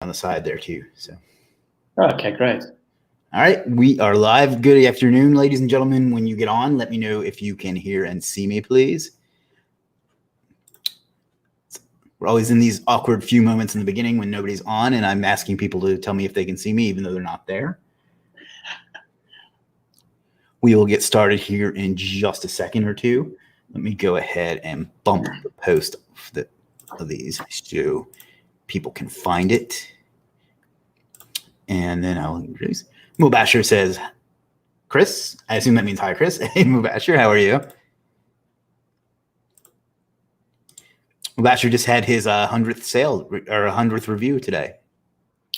on the side there too. So. Okay, great. All right, we are live. Good afternoon, ladies and gentlemen. When you get on, let me know if you can hear and see me, please. We're always in these awkward few moments in the beginning when nobody's on, and I'm asking people to tell me if they can see me, even though they're not there. We will get started here in just a second or two. Let me go ahead and bump the post of these so people can find it. And then I'll introduce. Mubashir says, Chris, I assume that means hi, Chris. Hey, Mubashir, how are you? Mubashir just had his 100th sale or 100th review today.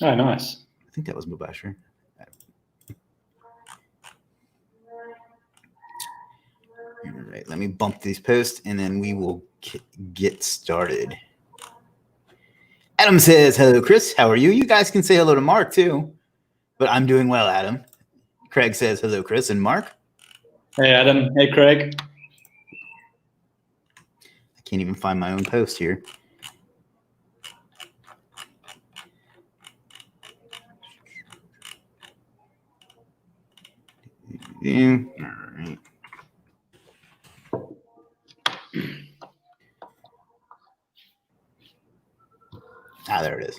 Oh, nice. I think that was Mubashir. All right, let me bump these posts and then we will get started. Adam says, hello, Chris. How are you? You guys can say hello to Mark too, but I'm doing well, Adam. Craig says, hello, Chris and Mark. Hey, Adam. Hey, Craig. I can't even find my own post here. Yeah, all right. Ah, there it is.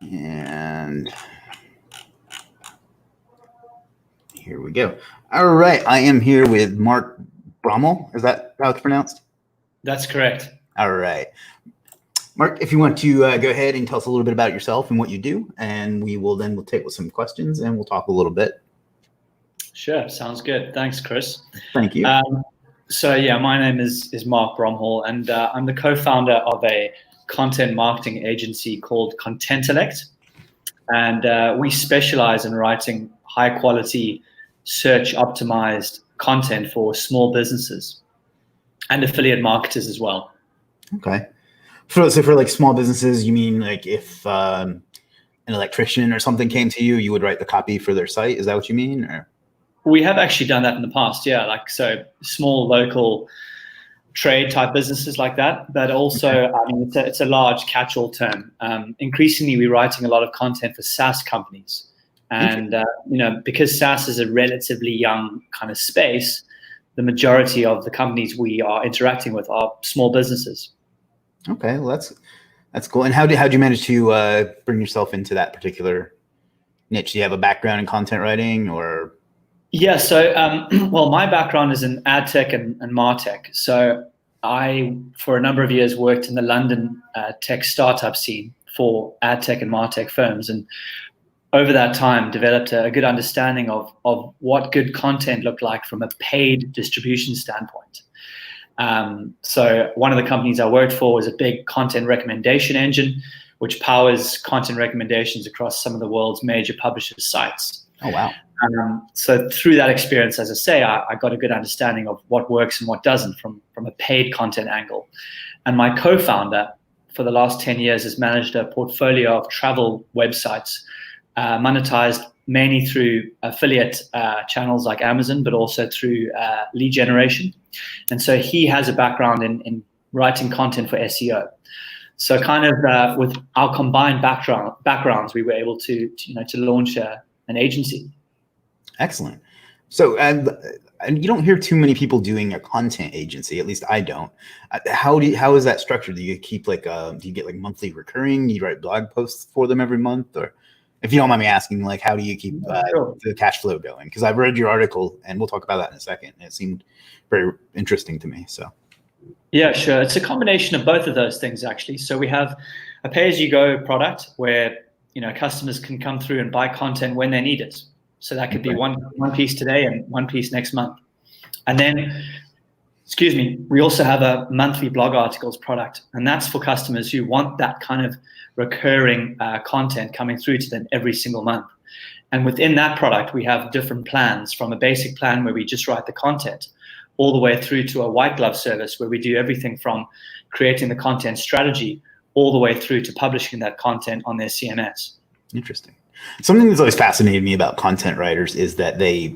And here we go. All right, I am here with Mark Brommel. Is that how it's pronounced? That's correct. All right. Mark, if you want to go ahead and tell us a little bit about yourself and what you do, and we'll take some questions and we'll talk a little bit. Sure, sounds good. Thanks, Chris. Thank you. So yeah, my name is Mark Bromhall, and I'm the co-founder of a content marketing agency called ContentElect, and we specialize in writing high-quality, search-optimized content for small businesses and affiliate marketers as well. Okay. So for like small businesses, you mean like if an electrician or something came to you, you would write the copy for their site? Is that what you mean? Or? We have actually done that in the past, yeah. Like so, small local trade type businesses like that. But also, okay. I mean, it's a large catch-all term. Increasingly, we're writing a lot of content for SaaS companies, and because SaaS is a relatively young kind of space, the majority of the companies we are interacting with are small businesses. Okay, well that's cool. And how'd you manage to bring yourself into that particular niche? Do you have a background in content writing or? Yeah, so well, my background is in ad tech and martech. So I, for a number of years, worked in the London tech startup scene for ad tech and martech firms, and over that time developed a good understanding of what good content looked like from a paid distribution standpoint. So one of the companies I worked for was a big content recommendation engine, which powers content recommendations across some of the world's major publishers' sites. Oh, wow. So through that experience, as I say, I got a good understanding of what works and what doesn't from a paid content angle. And my co-founder for the last 10 years has managed a portfolio of travel websites, monetized mainly through affiliate channels like Amazon, but also through lead generation. And so he has a background in writing content for SEO. So kind of with our combined backgrounds, we were able to launch an agency. Excellent. So, and you don't hear too many people doing a content agency. At least I don't. How is that structured? Do you keep do you get like monthly recurring? Do you write blog posts for them every month, or if you don't mind me asking, like how do you keep the cash flow going? Because I've read your article, and we'll talk about that in a second. And it seemed very interesting to me. So. Yeah, sure. It's a combination of both of those things actually. So we have a pay-as-you-go product where customers can come through and buy content when they need it. So that could be one piece today and one piece next month. And then, we also have a monthly blog articles product, and that's for customers who want that kind of recurring content coming through to them every single month. And within that product, we have different plans, from a basic plan where we just write the content, all the way through to a white glove service where we do everything from creating the content strategy all the way through to publishing that content on their CMS. Interesting. Something that's always fascinated me about content writers is that they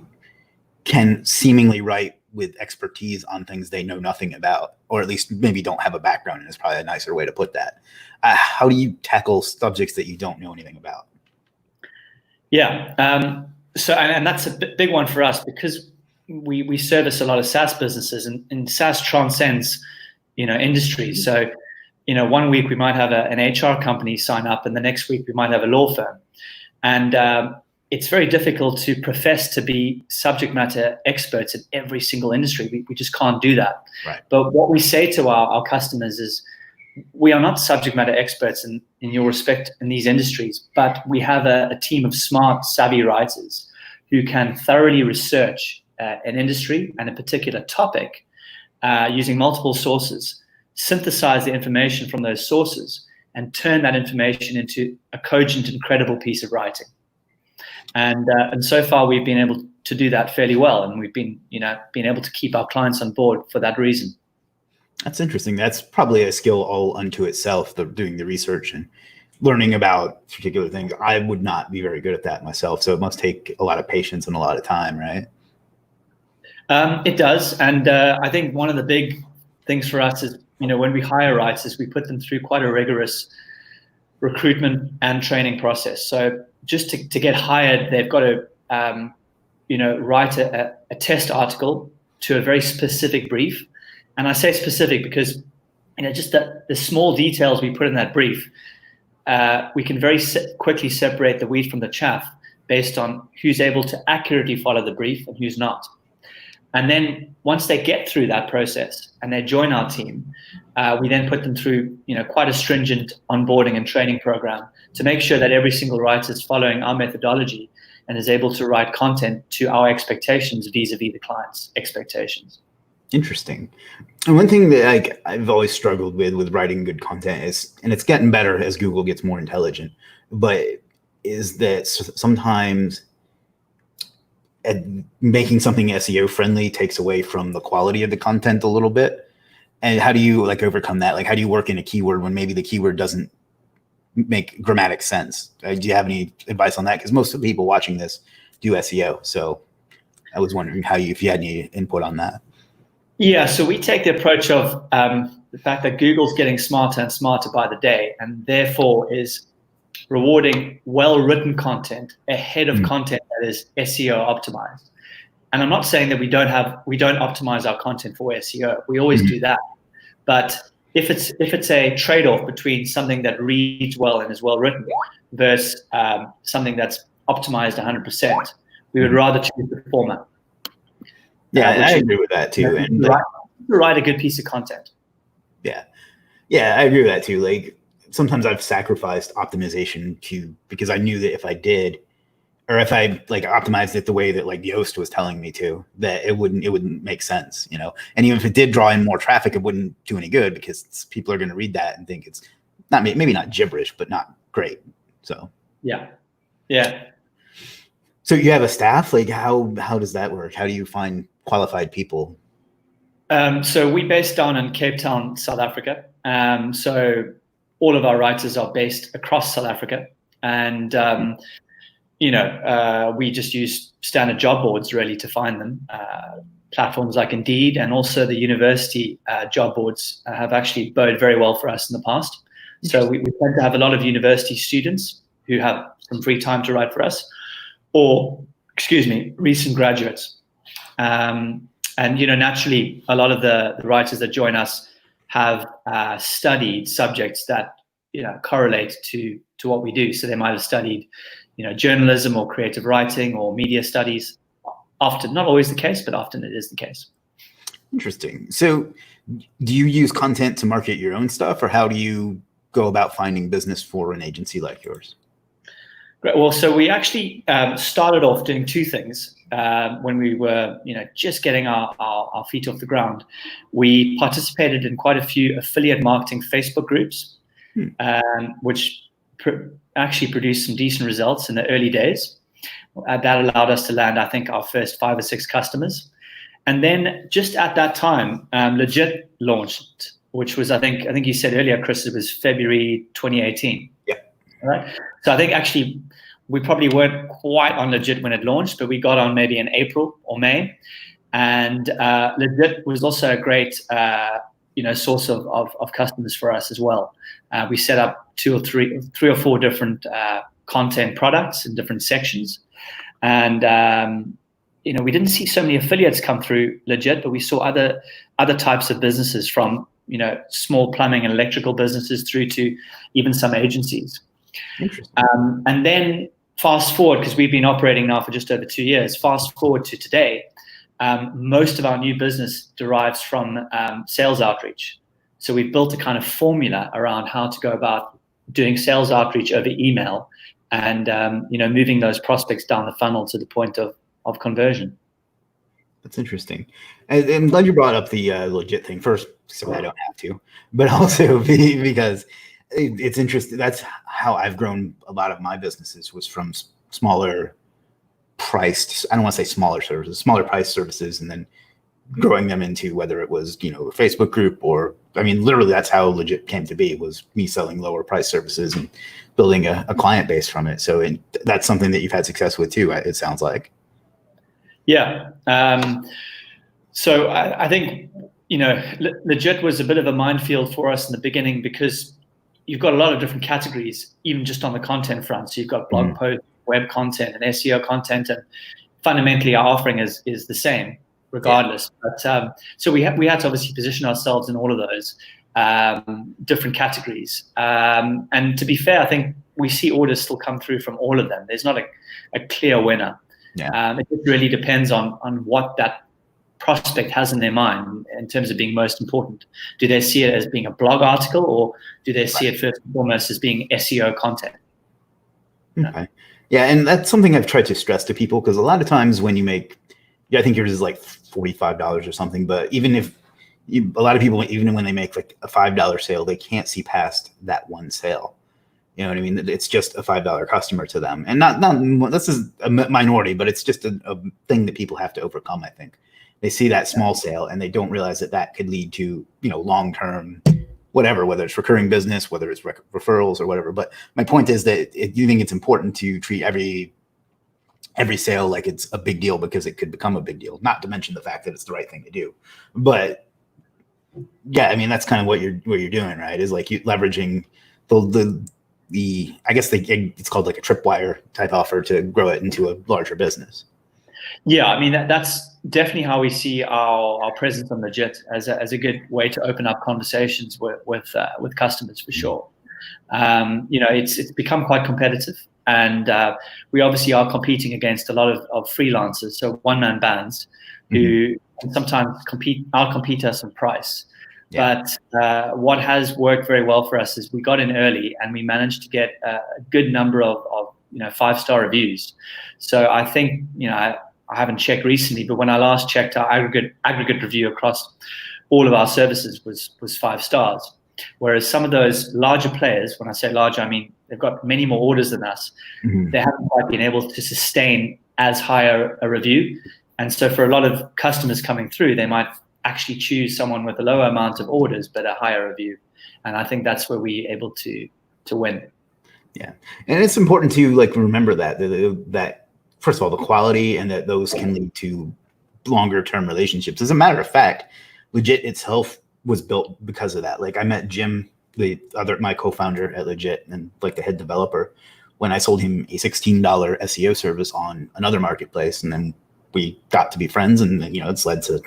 can seemingly write with expertise on things they know nothing about, or at least maybe don't have a background in, is probably a nicer way to put that. How do you tackle subjects that you don't know anything about? Yeah. And that's a big one for us, because we service a lot of SaaS businesses, and SaaS transcends, industries. So, one week we might have an HR company sign up, and the next week we might have a law firm. And it's very difficult to profess to be subject matter experts in every single industry. We just can't do that. Right. But what we say to our customers is, we are not subject matter experts in your respect in these industries, but we have a team of smart, savvy writers who can thoroughly research an industry and a particular topic using multiple sources, synthesize the information from those sources, and turn that information into a cogent and credible piece of writing. And so far we've been able to do that fairly well, and we've been able to keep our clients on board for that reason. That's interesting. That's probably a skill all unto itself, doing the research and learning about particular things. I would not be very good at that myself, so it must take a lot of patience and a lot of time, right? It does, and I think one of the big things for us is, when we hire writers, we put them through quite a rigorous recruitment and training process. So just to get hired, they've got to write a test article to a very specific brief. And I say specific because, just the small details we put in that brief, we can very quickly separate the wheat from the chaff based on who's able to accurately follow the brief and who's not. And then once they get through that process and they join our team, we then put them through, quite a stringent onboarding and training program to make sure that every single writer is following our methodology and is able to write content to our expectations vis-a-vis the client's expectations. Interesting. And one thing that I've always struggled with writing good content is, and it's getting better as Google gets more intelligent, but is that sometimes making something SEO friendly takes away from the quality of the content a little bit. And how do you overcome that? How do you work in a keyword when maybe the keyword doesn't make grammatic sense? Do you have any advice on that? Because most of the people watching this do SEO. So I was wondering if you had any input on that. Yeah, so we take the approach of the fact that Google's getting smarter and smarter by the day, and therefore is rewarding well-written content ahead of content that is SEO optimized. And I'm not saying that we don't optimize our content for SEO. We always do that. But if it's a trade-off between something that reads well and is well-written versus something that's optimized 100%, we would rather choose the former. Yeah, I agree with that too. And write a good piece of content. Yeah, I agree with that too. Sometimes I've sacrificed optimization because I knew that if I did, or if I optimized it the way that Yoast was telling me to, that it wouldn't make sense, And even if it did draw in more traffic, it wouldn't do any good because people are going to read that and think it's maybe not gibberish, but not great. So yeah. So you have a staff. How does that work? How do you find qualified people? So we based down in Cape Town, South Africa. So all of our writers are based across South Africa, and we just use standard job boards really to find them. Platforms like Indeed and also the university job boards have actually boded very well for us in the past. So we tend to have a lot of university students who have some free time to write for us, or recent graduates. And naturally, a lot of the writers that join us have studied subjects that correlate to what we do. So they might have studied journalism or creative writing or media studies. Often, not always the case, but often it is the case. Interesting. So do you use content to market your own stuff, or how do you go about finding business for an agency like yours? Great. Well, so we actually started off doing two things. When we were, just getting our feet off the ground, we participated in quite a few affiliate marketing Facebook groups, which actually produced some decent results in the early days. That allowed us to land, I think, our first 5 or 6 customers. And then just at that time, Legiit launched, which was, I think you said earlier, Chris, it was February 2018. Yeah. All right. So I think actually we probably weren't quite on Legiit when it launched, but we got on maybe in April or May. And Legiit was also a great source of customers for us as well. We set up three or four different content products in different sections, and we didn't see so many affiliates come through Legiit, but we saw other types of businesses, from small plumbing and electrical businesses through to even some agencies. Interesting. And then fast forward, because we've been operating now for just over 2 years. Fast forward to today. Most of our new business derives from sales outreach. So we've built a kind of formula around how to go about doing sales outreach over email, and moving those prospects down the funnel to the point of conversion. That's interesting. And I'm glad you brought up the Legiit thing first, so I don't have to, but also because it's interesting. That's how I've grown a lot of my businesses, was from smaller priced, I don't want to say smaller services, smaller price services, and then growing them into whether it was, a Facebook group, or, literally that's how Legiit came to be, was me selling lower price services and building a client base from it. So that's something that you've had success with too, it sounds like. Yeah. So I think, Legiit was a bit of a minefield for us in the beginning, because you've got a lot of different categories, even just on the content front. So you've got blog posts, web content, and SEO content, and fundamentally our offering is the same regardless. Yeah. But so we had to obviously position ourselves in all of those different categories. And to be fair, I think we see orders still come through from all of them. There's not a clear winner. Yeah. It really depends on what that prospect has in their mind in terms of being most important. Do they see it as being a blog article, or do they see it first and foremost as being SEO content? Okay. Yeah, and that's something I've tried to stress to people, because a lot of times when you make, I think yours is like $45 or something, but even if a lot of people, even when they make like a $5 sale, they can't see past that one sale. You know what I mean? It's just a $5 customer to them, and not this is a minority, but it's just a thing that people have to overcome. I think they see that small sale and they don't realize that could lead to long-term whatever, whether it's recurring business, whether it's referrals or whatever. But my point is that you think it's important to treat every sale like it's a big deal, because it could become a big deal, not to mention the fact that it's the right thing to do. But yeah, that's kind of what you're doing, right? Is like you leveraging the I guess it's called like a tripwire type offer to grow it into a larger business. Yeah, that's definitely how we see our presence on Legiit, as a good way to open up conversations with customers, for sure. It's become quite competitive, and we obviously are competing against a lot of freelancers, so one-man bands who can sometimes outcompete us in price. Yeah. But what has worked very well for us is we got in early and we managed to get a good number of 5-star reviews. So I think, I haven't checked recently, but when I last checked, our aggregate review across all of our services was 5 stars. Whereas some of those larger players, when I say larger, I mean they've got many more orders than us. They haven't quite been able to sustain as high a review. And so for a lot of customers coming through, they might actually choose someone with a lower amount of orders but a higher review. And I think that's where we're able to win. Yeah. And it's important to remember that first of all, the quality, and that those can lead to longer term relationships. As a matter of fact, Legiit itself was built because of that. Like, I met Jim, my co-founder at Legiit, and the head developer, when I sold him a $16 SEO service on another marketplace, and then we got to be friends, and it's led to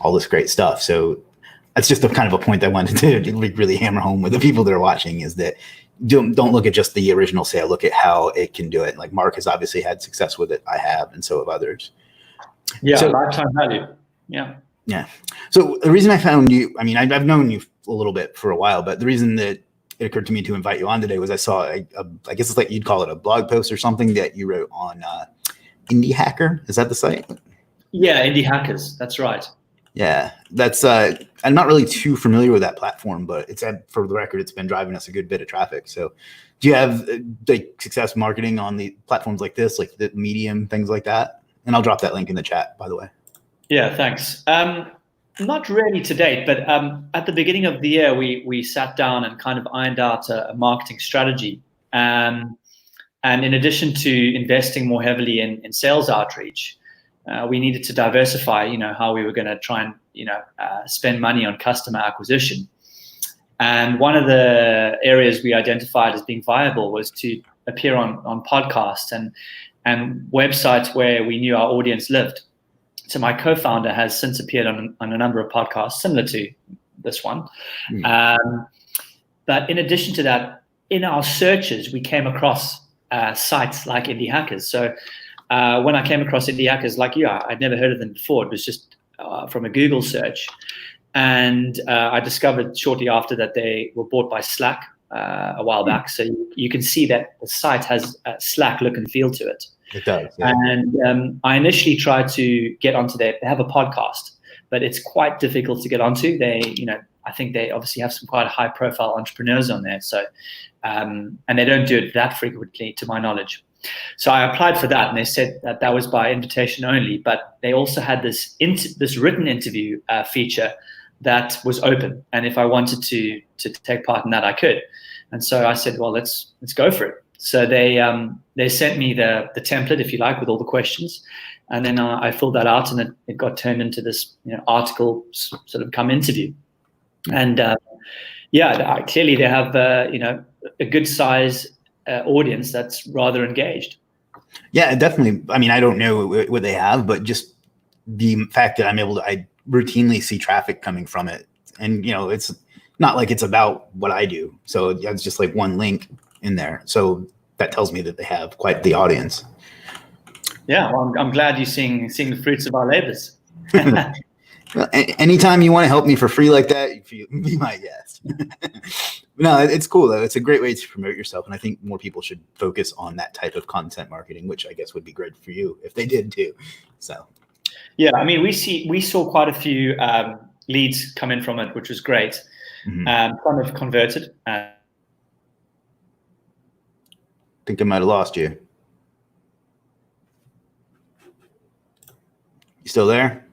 all this great stuff. So that's just kind of a point I wanted to really hammer home with the people that are watching, is that don't look at just the original sale, look at how it can do it. Like, Mark has obviously had success with it. I have, and so have others. Yeah, so, lifetime value. Yeah. Yeah. So the reason I found you, I've known you a little bit for a while, but the reason that it occurred to me to invite you on today was I saw, I guess it's like you'd call it a blog post or something, that you wrote on Indie Hacker. Is that the site? Yeah, Indie Hackers. That's right. Yeah, that's I'm not really too familiar with that platform, but for the record, it's been driving us a good bit of traffic. So do you have success marketing on the platforms like this, like the Medium, things like that? And I'll drop that link in the chat, by the way. Yeah, thanks. Not really to date, but at the beginning of the year, we sat down and kind of ironed out a marketing strategy. And in addition to investing more heavily in sales outreach, we needed to diversify, how we were going to try and, spend money on customer acquisition. And one of the areas we identified as being viable was to appear on podcasts and websites where we knew our audience lived. So my co-founder has since appeared on a number of podcasts similar to this one. But in addition to that, in our searches, we came across sites like Indie Hackers. So when I came across Indie Hackers, like you, I'd never heard of them before. It was just from a Google search. And I discovered shortly after that they were bought by Slack a while back. So you can see that the site has a Slack look and feel to it. It does. Yeah. And I initially tried to get onto they have a podcast, but it's quite difficult to get onto. I think they obviously have some quite high profile entrepreneurs on there. So, and they don't do it that frequently to my knowledge. So I applied for that and they said that was by invitation only, but they also had this written interview feature that was open. And if I wanted to take part in that, I could. And so I said, well, let's go for it. So they sent me the template, if you like, with all the questions, and then I filled that out, and it got turned into this article sort of come interview. And clearly they have a good size audience that's rather engaged. Yeah, definitely. I mean, I don't know what they have, but just the fact that I routinely see traffic coming from it, and it's not like it's about what I do. So it's just like one link in there. So that tells me that they have quite the audience. Yeah, well, I'm glad you're seeing the fruits of our labors. Well, anytime you want to help me for free like that, be my guest. No, it's cool though. It's a great way to promote yourself, and I think more people should focus on that type of content marketing, which I guess would be great for you if they did too. So, yeah, I mean, we saw quite a few leads come in from it, which was great. Some have converted. I think I might have lost you. You still there?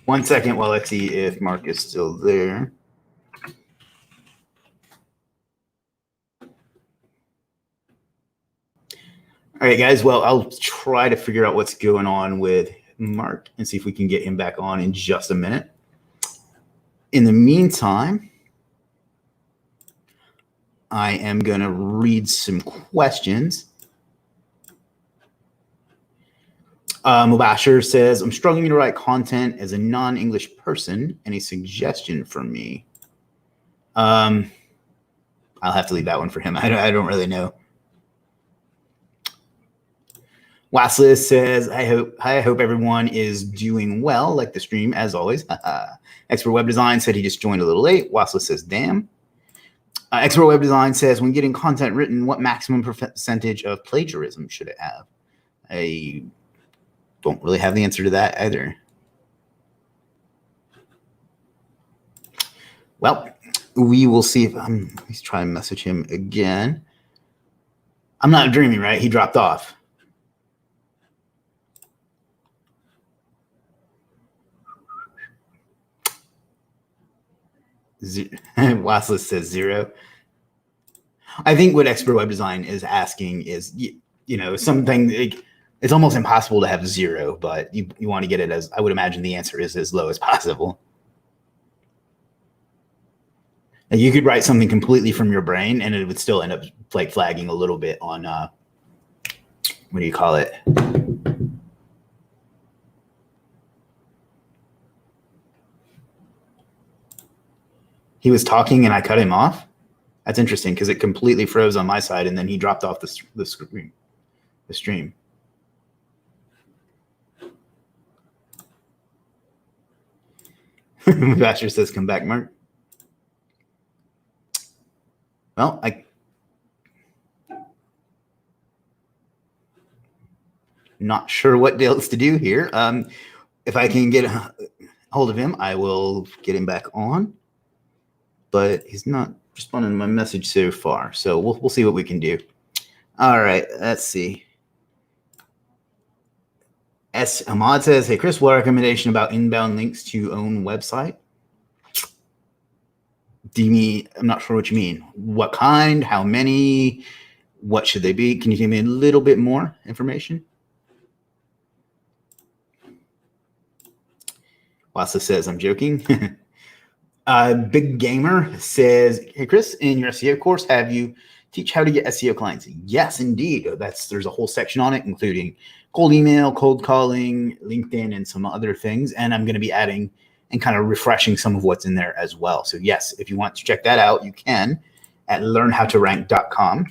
One second while I see if Mark is still there. All right, guys. Well, I'll try to figure out what's going on with Mark and see if we can get him back on in just a minute. In the meantime, I am going to read some questions. Mubashir says, I'm struggling to write content as a non-English person. Any suggestion for me? I'll have to leave that one for him. I don't really know. Waslis says, I hope everyone is doing well, like the stream, as always. Expert Web Design said he just joined a little late. Waslis says, damn. Expert Web Design says, when getting content written, what maximum percentage of plagiarism should it have? I don't really have the answer to that either. Well, we will see if let's try and message him again. I'm not dreaming, right? He dropped off. Waslis says 0. I think what Expert Web Design is asking is, something like, it's almost impossible to have 0, but you want to get it as, I would imagine the answer is as low as possible. And you could write something completely from your brain and it would still end up like flagging a little bit on, what do you call it? He was talking and I cut him off. That's interesting because it completely froze on my side and then he dropped off the stream. Basher says, come back, Mark. Well, not sure what else to do here. If I can get a hold of him, I will get him back on. But he's not responding to my message so far. So we'll see what we can do. All right, let's see. Ahmad says, hey, Chris, what recommendation about inbound links to own website? do you mean, I'm not sure what you mean. What kind, how many, what should they be? Can you give me a little bit more information? Wassa says, I'm joking. Big Gamer says, hey, Chris, in your SEO course, have you teach how to get SEO clients? Yes, indeed. There's a whole section on it, including cold email, cold calling, LinkedIn, and some other things. And I'm going to be adding and kind of refreshing some of what's in there as well. So yes, if you want to check that out, you can at learnhowtorank.com.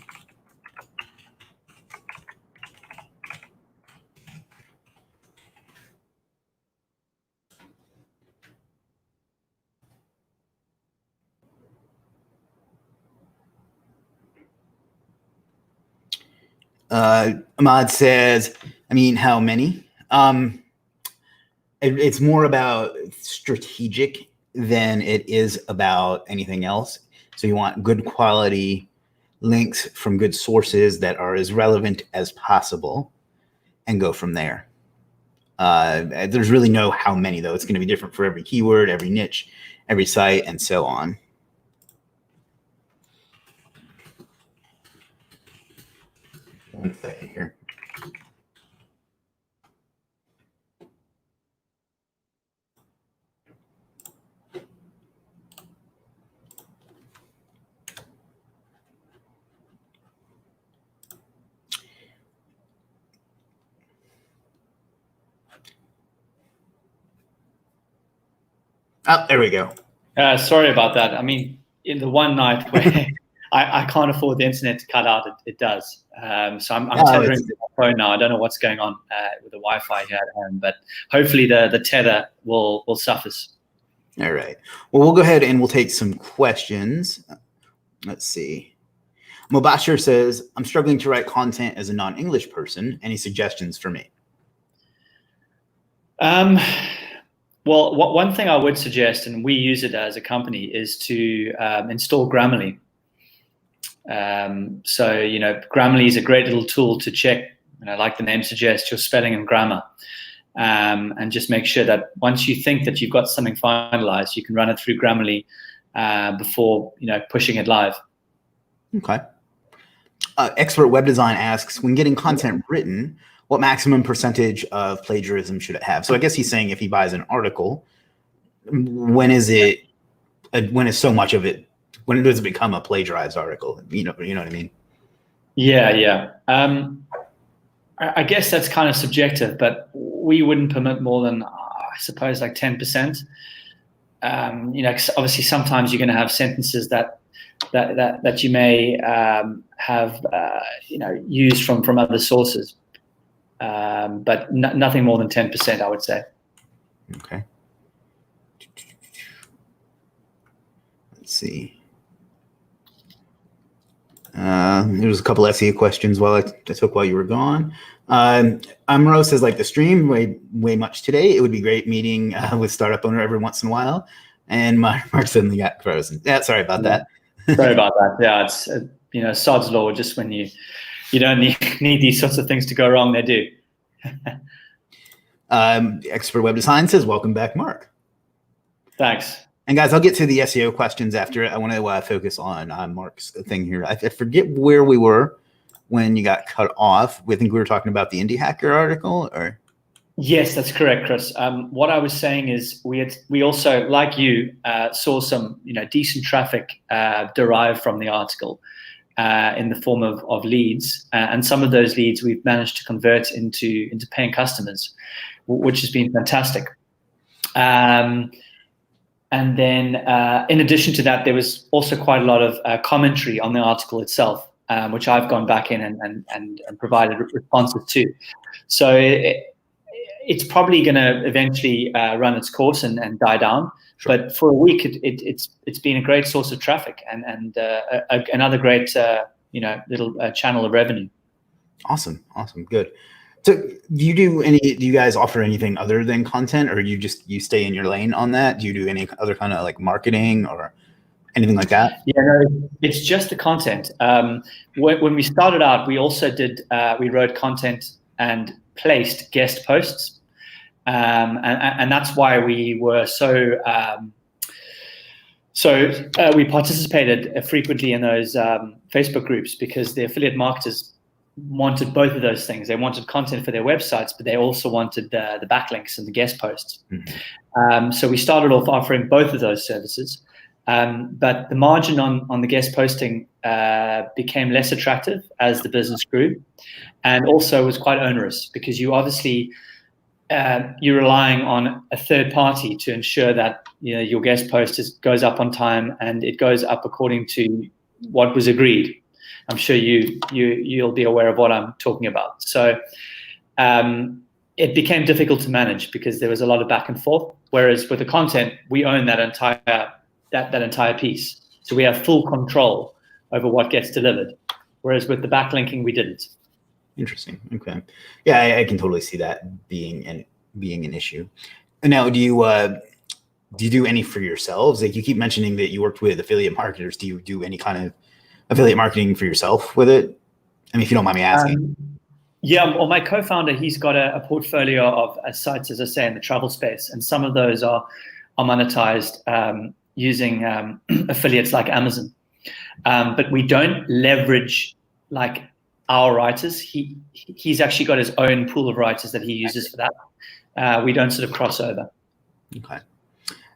Ahmad says, I mean, how many? It's more about strategic than it is about anything else. So you want good quality links from good sources that are as relevant as possible and go from there. There's really no how many, though. It's going to be different for every keyword, every niche, every site, and so on. One second here. Oh, there we go. Sorry about that. I mean, in the one night where I can't afford the internet to cut out, it does. So I'm tethering to my phone now. I don't know what's going on with the Wi-Fi here at home, but hopefully the tether will suffice. All right. Well, we'll go ahead and we'll take some questions. Let's see. Mobashir says, I'm struggling to write content as a non-English person. Any suggestions for me? Well, one thing I would suggest, and we use it as a company, is to install Grammarly. So, Grammarly is a great little tool to check, like the name suggests, your spelling and grammar. And just make sure that once you think that you've got something finalized, you can run it through Grammarly before, pushing it live. Okay. Expert Web Design asks, when getting content written, what maximum percentage of plagiarism should it have? So I guess he's saying if he buys an article, when is so much of it, when does it become a plagiarized article? You know what I mean? Yeah. I guess that's kind of subjective, but we wouldn't permit more than, I suppose, like 10%. Obviously sometimes you're going to have sentences that you may have, used from other sources. But nothing more than 10%, I would say. Okay. Let's see. There's a couple SEO questions I took while you were gone. Amro says, like the stream way much today. It would be great meeting with startup owner every once in a while. And Mark suddenly got frozen. Yeah, sorry about that. Sorry about that. Yeah, it's sod's law. Just when you don't need these sorts of things to go wrong, they do. Expert Web Design says, welcome back, Mark. Thanks. And guys, I'll get to the SEO questions after. I want to focus on Mark's thing here. I forget where we were when you got cut off. I think we were talking about the Indie Hacker article, or? Yes, that's correct, Chris. What I was saying is we also, like you, saw some decent traffic derived from the article in the form of leads, and some of those leads we've managed to convert into paying customers, which has been fantastic. And then in addition to that, there was also quite a lot of commentary on the article itself, which I've gone back in and provided responses to. So it's probably going to eventually run its course and die down. Sure. But for a week, it's been a great source of traffic and another great little channel of revenue. Awesome, good. So do you guys offer anything other than content, or you stay in your lane on that? Do you do any other kind of like marketing or anything like that? Yeah, no, it's just the content. When we started out, we also we wrote content and placed guest posts. And that's why we were so So we participated frequently in those Facebook groups because the affiliate marketers wanted both of those things. They wanted content for their websites, but they also wanted the backlinks and the guest posts. So we started off offering both of those services. But the margin on the guest posting became less attractive as the business grew, and also was quite onerous because you obviously you're relying on a third party to ensure that your guest post goes up on time and it goes up according to what was agreed. I'm sure you'll be aware of what I'm talking about. So it became difficult to manage because there was a lot of back and forth. Whereas with the content, we own that entire piece, so we have full control over what gets delivered. Whereas with the backlinking, we didn't. Interesting. Okay. Yeah, I can totally see that being an issue. And now, do you do any for yourselves? Like, you keep mentioning that you worked with affiliate marketers. Do you do any kind of affiliate marketing for yourself with it? I mean, if you don't mind me asking. Yeah, well, my co-founder, he's got a portfolio of sites, as I say, in the travel space, and some of those are monetized using affiliates like Amazon. But we don't leverage like our writers. He's actually got his own pool of writers that he uses for that. We don't sort of cross over. Okay.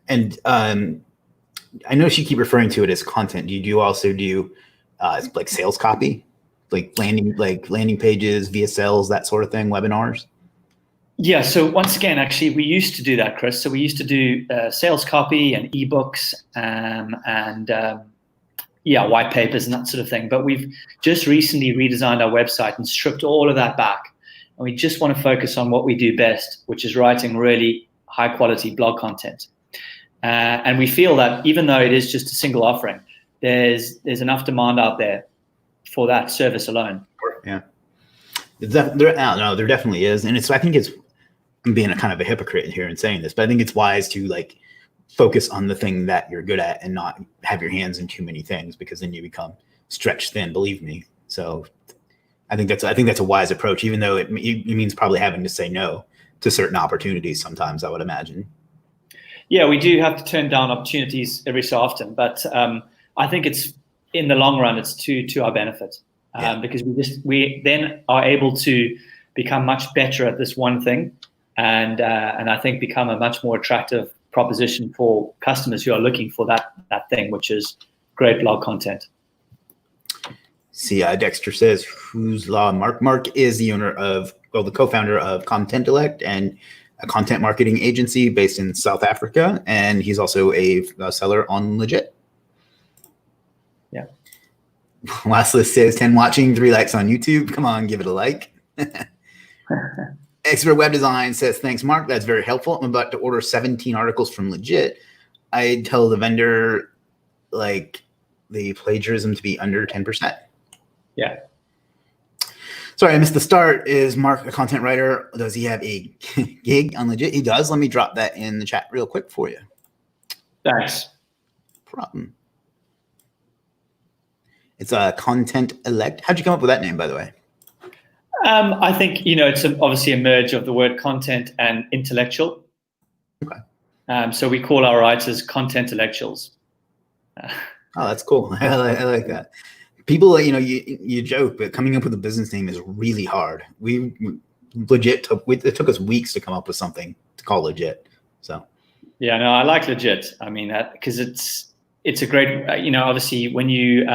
And I notice you keep referring to it as content. Do you also do like sales copy, like landing pages, VSLs, that sort of thing, webinars? Yeah. So once again, actually, we used to do that, Chris. So we used to do sales copy and ebooks and white papers and that sort of thing. But we've just recently redesigned our website and stripped all of that back. And we just want to focus on what we do best, which is writing really high quality blog content. And we feel that even though it is just a single offering, there's enough demand out there for that service alone. Yeah. There definitely is. And I think I'm being a kind of a hypocrite here in saying this, but I think it's wise to like focus on the thing that you're good at and not have your hands in too many things, because then you become stretched thin, believe me. So I think that's a wise approach, even though it means probably having to say no to certain opportunities sometimes, I would imagine. Yeah, we do have to turn down opportunities every so often, but I think it's in the long run, it's to our benefit, because we then are able to become much better at this one thing, and I think become a much more attractive proposition for customers who are looking for that thing, which is great blog content. See, Dexter says, who's law? Mark is the co-founder of ContentElect and a content marketing agency based in South Africa, and he's also a seller on Legiit. Yeah. Last list says 10 watching, 3 likes on YouTube. Come on, give it a like. Expert Web Design says, thanks, Mark. That's very helpful. I'm about to order 17 articles from Legiit. I tell the vendor like the plagiarism to be under 10%. Yeah. Sorry, I missed the start. Is Mark a content writer? Does he have a gig on Legiit? He does. Let me drop that in the chat real quick for you. Thanks. Problem. It's a ContentElect. How'd you come up with that name, by the way? I think, it's obviously a merge of the word content and intellectual. Okay. So we call our writers content-electuals. Oh, that's cool. I like that. People, you joke, but coming up with a business name is really hard. We legit it took us weeks to come up with something to call Legiit. So. Yeah, no, I like Legiit. I mean, because it's a great, obviously when you,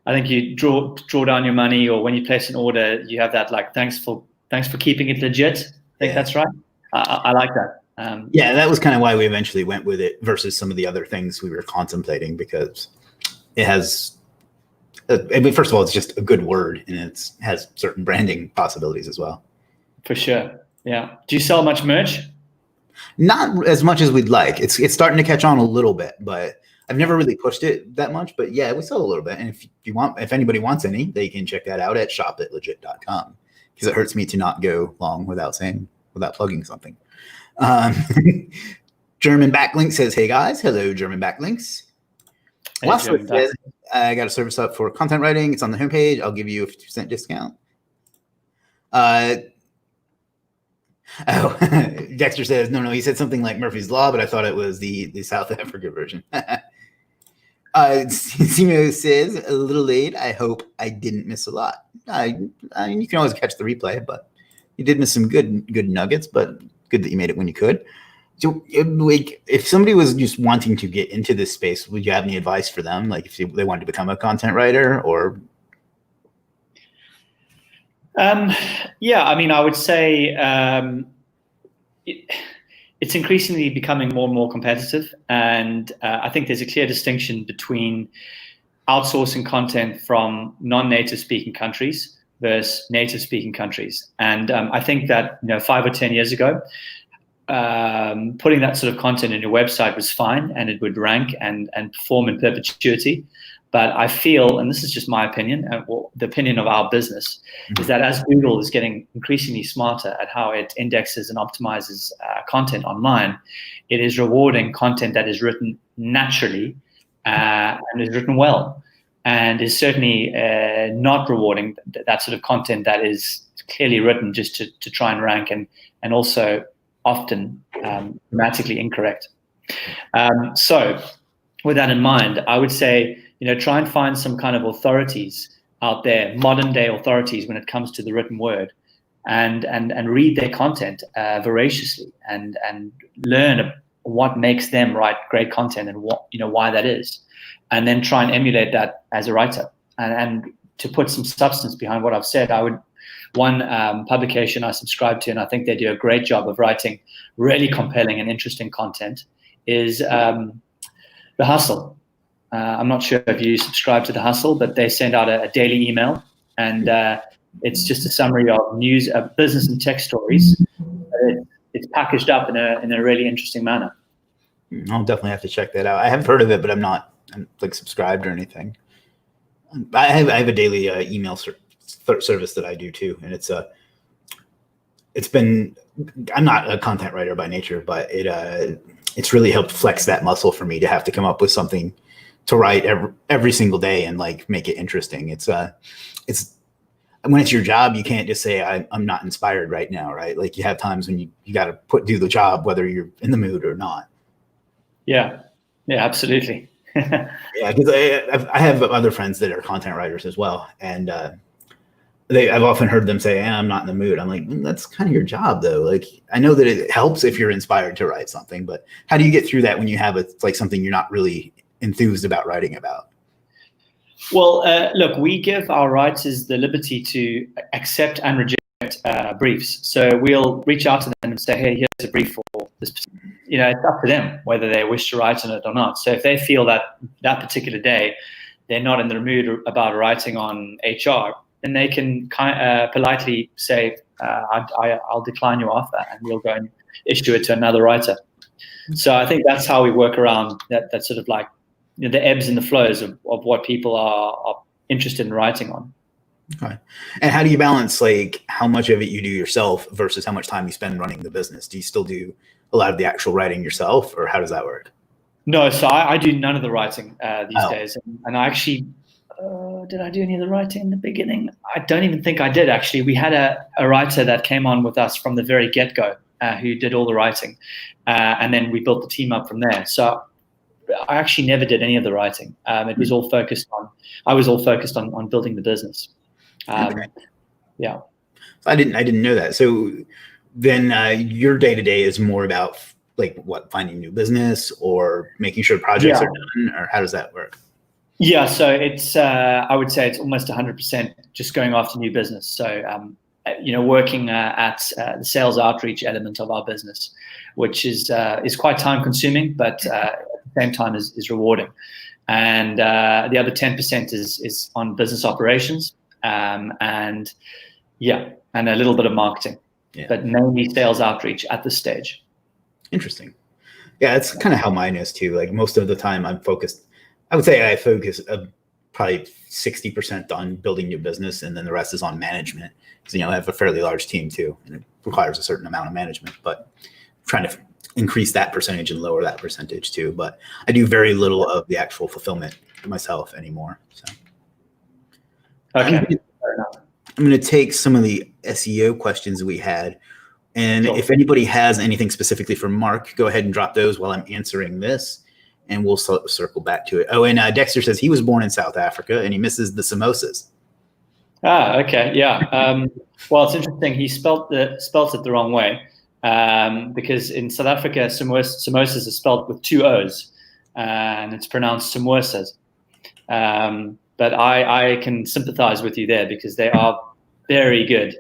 I think you draw down your money, or when you place an order, you have that like, thanks for keeping it legit. I think that's right. I like that. Yeah, that was kind of why we eventually went with it versus some of the other things we were contemplating, because it has. First of all, it's just a good word, and it has certain branding possibilities as well. For sure. Yeah. Do you sell much merch? Not as much as we'd like. It's starting to catch on a little bit, but I've never really pushed it that much. But yeah, we sell a little bit. And if anybody wants any, they can check that out at shop@legiit.com, because it hurts me to not go long without plugging something. German Backlink says, hey guys. Hello, German Backlinks. Last says, I got a service up for content writing. It's on the homepage. I'll give you a 50% discount. Oh, Dexter says, no, he said something like Murphy's Law, but I thought it was the South Africa version. Simo says, a little late. I hope I didn't miss a lot. I mean, you can always catch the replay, but you did miss some good nuggets, but good that you made it when you could. So, like, if somebody was just wanting to get into this space, would you have any advice for them? Like, if they wanted to become a content writer, or? Yeah, I mean, I would say it's increasingly becoming more and more competitive, and I think there's a clear distinction between outsourcing content from non-native speaking countries versus native speaking countries. And I think that 5 or 10 years ago, putting that sort of content in your website was fine, and it would rank and perform in perpetuity. But I feel, and this is just my opinion, or the opinion of our business, is that as Google is getting increasingly smarter at how it indexes and optimizes content online, it is rewarding content that is written naturally and is written well, and is certainly not rewarding that sort of content that is clearly written just to try and rank, and also often grammatically incorrect. So with that in mind, I would say, try and find some kind of authorities out there, modern day authorities when it comes to the written word, and read their content voraciously, and learn what makes them write great content, and what, why that is, and then try and emulate that as a writer. And to put some substance behind what I've said, one publication I subscribe to, and I think they do a great job of writing really compelling and interesting content, is The Hustle. I'm not sure if you subscribe to The Hustle, but they send out a daily email, and it's just a summary of news, business and tech stories. It's packaged up in a really interesting manner. I'll definitely have to check that out. I have heard of it, but I'm like subscribed or anything. I have a daily email service that I do too, and I'm not a content writer by nature, but it's really helped flex that muscle for me to have to come up with something to write every single day and like make it interesting. It's when it's your job, you can't just say I'm not inspired right now, right? Like, you have times when you got to do the job whether you're in the mood or not. Yeah, absolutely. Yeah, because I have other friends that are content writers as well, and I've often heard them say, I'm not in the mood. I'm like, that's kind of your job though. Like, I know that it helps if you're inspired to write something, but how do you get through that when you have like something you're not really enthused about writing about? Well, look, we give our writers the liberty to accept and reject briefs. So we'll reach out to them and say, hey, here's a brief for this. It's up to them whether they wish to write on it or not. So if they feel that particular day they're not in the mood about writing on HR, then they can politely say, I'll decline your offer, and we'll go and issue it to another writer. So I think that's how we work around that sort of like the ebbs and the flows of what people are interested in writing on. Okay. And how do you balance like how much of it you do yourself versus how much time you spend running the business? Do you still do a lot of the actual writing yourself, or how does that work? No, so I do none of the writing these days. And I actually, did I do any of the writing in the beginning? I don't even think I did, actually. We had a writer that came on with us from the very get-go who did all the writing. And then we built the team up from there. So I actually never did any of the writing. It was all focused on, I was all focused on building the business. Okay. Yeah. I didn't know that. So then your day-to-day is more about like what, finding new business or making sure projects are done, or how does that work? Yeah, so it's I would say it's almost 100% just going after new business. So working at the sales outreach element of our business, which is quite time consuming, but at the same time is rewarding. And the other 10% is on business operations, and a little bit of marketing, but mainly sales outreach at this stage. Interesting. Yeah, that's kind of how mine is too. Like, most of the time I'm focused, I would say I focus probably 60% on building new business, and then the rest is on management. Because, I have a fairly large team too, and it requires a certain amount of management, but I'm trying to increase that percentage and lower that percentage too. But I do very little of the actual fulfillment myself anymore. So Okay. I'm going to take some of the SEO questions we had, And Sure. if anybody has anything specifically for Mark, go ahead and drop those while I'm answering this, and we'll circle back to it. Oh, and Dexter says he was born in South Africa and he misses the samosas. Okay, yeah. Well, it's interesting. He spelt it the wrong way, because in South Africa, samosas is spelled with 2 O's, and it's pronounced samosas. But I can sympathize with you there, because they are very good.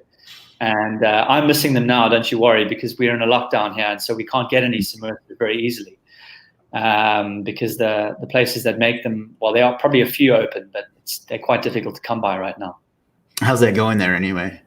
And I'm missing them now, don't you worry, because we're in a lockdown here, and so we can't get any samosas very easily, because the places that make them, well, there are probably a few open, but they're quite difficult to come by right now. How's that going there anyway?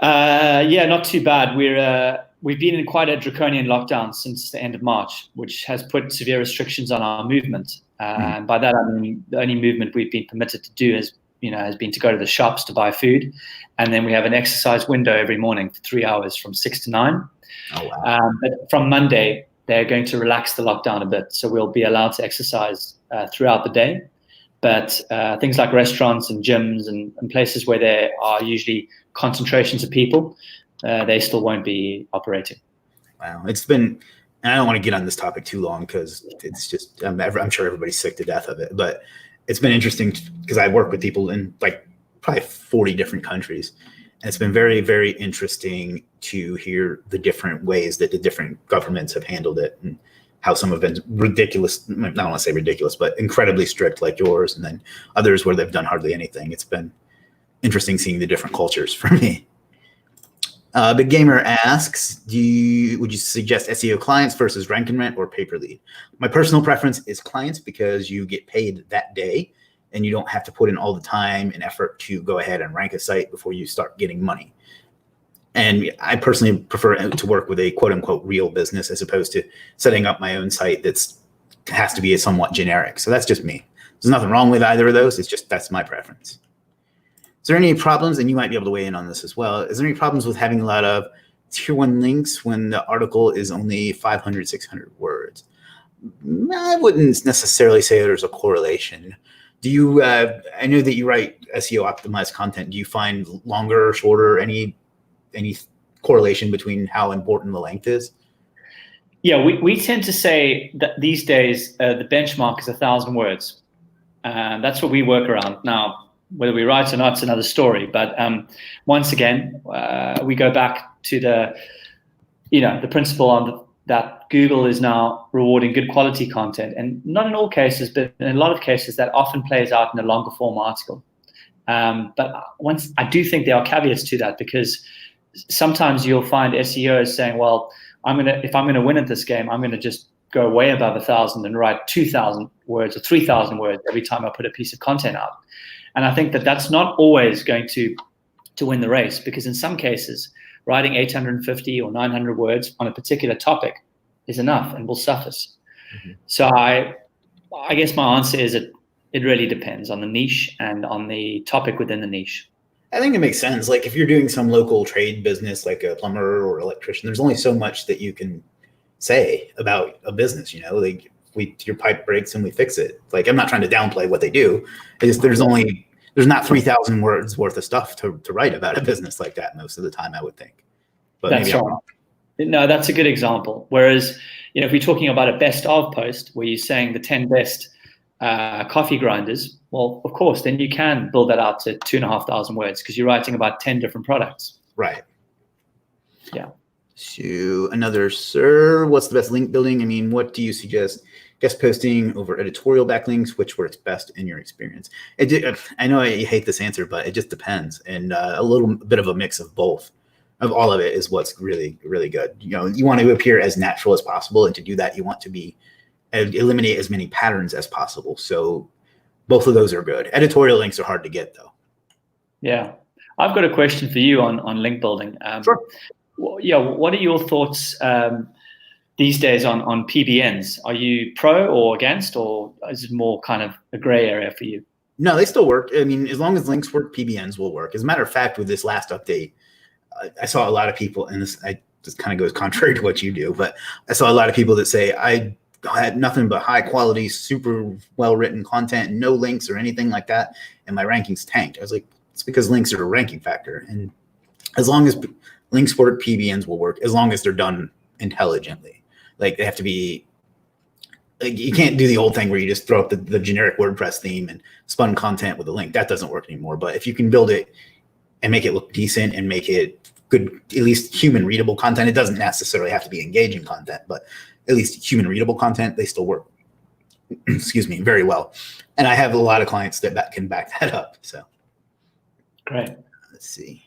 Yeah, not too bad. We've been in quite a draconian lockdown since the end of March, which has put severe restrictions on our movement. And by that, I mean, the only movement we've been permitted to do has been to go to the shops to buy food. And then we have an exercise window every morning for 3 hours from 6 to 9. Oh, wow. But from Monday, they're going to relax the lockdown a bit. So we'll be allowed to exercise throughout the day. But things like restaurants and gyms and places where there are usually concentrations of people, they still won't be operating. Wow. It's been, and I don't want to get on this topic too long, because it's just, I'm sure everybody's sick to death of it, but it's been interesting because I work with people in like probably 40 different countries. And it's been very, very interesting to hear the different ways that the different governments have handled it, and how some have been ridiculous. I don't want to say ridiculous, but incredibly strict like yours. And then others where they've done hardly anything. It's been interesting seeing the different cultures for me. Big Gamer asks, would you suggest SEO clients versus rank and rent or pay per lead? My personal preference is clients, because you get paid that day and you don't have to put in all the time and effort to go ahead and rank a site before you start getting money. And I personally prefer to work with a quote unquote real business, as opposed to setting up my own site has to be somewhat generic. So that's just me. There's nothing wrong with either of those. It's just, that's my preference. Is there any problems, and you might be able to weigh in on this as well, is there any problems with having a lot of tier 1 links when the article is only 500, 600 words? I wouldn't necessarily say there's a correlation. Do you, I know that you write SEO optimized content. Do you find longer or shorter, any correlation between how important the length is? Yeah, we tend to say that these days the benchmark is 1,000 words. That's what we work around. Now, whether we write or not, it's another story. But once again, we go back to the principle that Google is now rewarding good quality content, and not in all cases, but in a lot of cases, that often plays out in a longer form article. But I do think there are caveats to that, because sometimes you'll find SEOs saying, well, if I'm gonna win at this game, I'm gonna just go way above 1,000 and write 2,000 words or 3,000 words every time I put a piece of content out. And I think that that's not always going to win the race, because in some cases, writing 850 or 900 words on a particular topic is enough and will suffice. Mm-hmm. So I guess my answer is that it really depends on the niche and on the topic within the niche. I think it makes sense. Like if you're doing some local trade business, like a plumber or electrician, there's only so much that you can say about a business, like your pipe breaks and we fix it. Like, I'm not trying to downplay what they do. It's just, there's not 3,000 words worth of stuff to write about a business like that most of the time, I would think. But that's right. No, that's a good example. Whereas, if we're talking about a best of post where you're saying the 10 best coffee grinders, well, of course, then you can build that out to 2,500 words, because you're writing about 10 different products. Right. Yeah. So another, sir, what's the best link building? I mean, what do you suggest? Guest posting over editorial backlinks, which works best in your experience? I know I hate this answer, but it just depends. And a little bit of a mix of both. Of all of it is what's really, really good. You want to appear as natural as possible. And to do that, you want to eliminate as many patterns as possible. So both of those are good. Editorial links are hard to get, though. Yeah. I've got a question for you on link building. Sure. Yeah. What are your thoughts these days on PBNs? Are you pro or against, or is it more kind of a gray area for you? No, they still work. I mean, as long as links work, PBNs will work. As a matter of fact, with this last update, I saw a lot of people, and this kind of goes contrary to what you do, but I saw a lot of people that say, I had nothing but high quality, super well-written content, no links or anything like that, and my rankings tanked. I was like, it's because links are a ranking factor. And as long as Links work, PBNs will work as long as they're done intelligently. Like they have to be, like you can't do the old thing where you just throw up the generic WordPress theme and spun content with a link. That doesn't work anymore. But if you can build it and make it look decent and make it good, at least human readable content, it doesn't necessarily have to be engaging content, but at least human readable content, they still work, excuse me, very well. And I have a lot of clients that can back that up. So great. Let's see.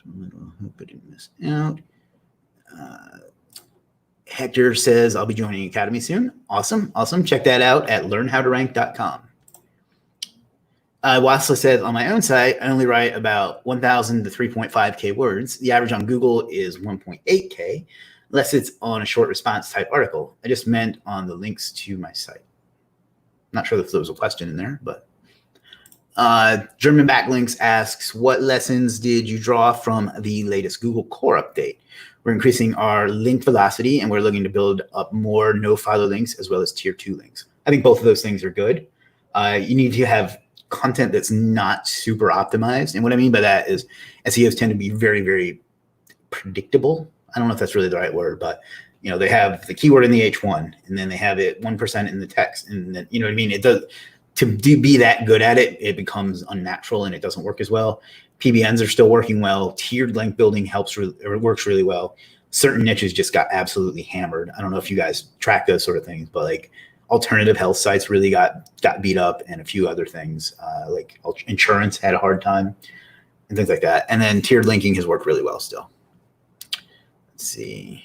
I hope I didn't miss out. Hector says, I'll be joining Academy soon. Awesome. Awesome. Check that out at learnhowtorank.com. Wasla says, on my own site, I only write about 1,000 to 3.5K words. The average on Google is 1.8K, unless it's on a short response type article. I just meant on the links to my site. Not sure if there was a question in there, but German Backlinks asks, what lessons did you draw from the latest Google Core update? We're increasing our link velocity, and we're looking to build up more no-follow links as well as tier 2 links. I think both of those things are good. You need to have content that's not super optimized. And what I mean by that is SEOs tend to be very, very predictable. I don't know if that's really the right word, but you know, they have the keyword in the H1 and then they have it 1% in the text. And then, you know what I mean? It does, to be that good at it, it becomes unnatural and it doesn't work as well. PBNs are still working well. Tiered link building works really well. Certain niches just got absolutely hammered. I don't know if you guys track those sort of things, but like alternative health sites really got beat up, and a few other things like insurance had a hard time and things like that. And then tiered linking has worked really well still. Let's see.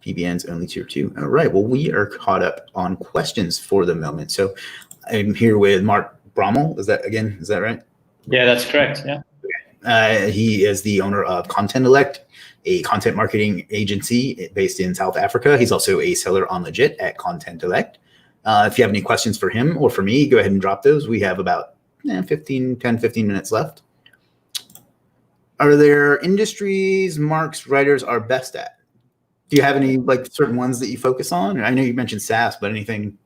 PBN's only tier 2. All right. Well, we are caught up on questions for the moment. So I'm here with Mark Brommel. Is that right? Yeah, that's correct. Yeah. He is the owner of ContentElect, a content marketing agency based in South Africa. He's also a seller on Legiit at ContentElect. If you have any questions for him or for me, go ahead and drop those. We have about 15 minutes left. Are there industries Mark's writers are best at? Do you have any like certain ones that you focus on? I know you mentioned SaaS, but anything?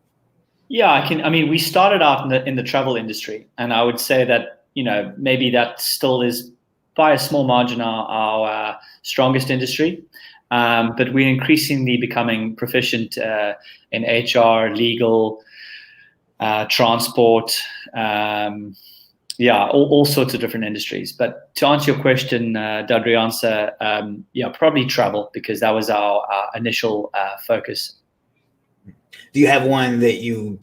Yeah, I mean, we started out in the travel industry, and I would say that, you know, maybe that still is by a small margin our strongest industry. But we're increasingly becoming proficient in HR, legal, transport, all sorts of different industries. But to answer your question, Dadriansa, probably travel, because that was our initial focus. Do you have one that you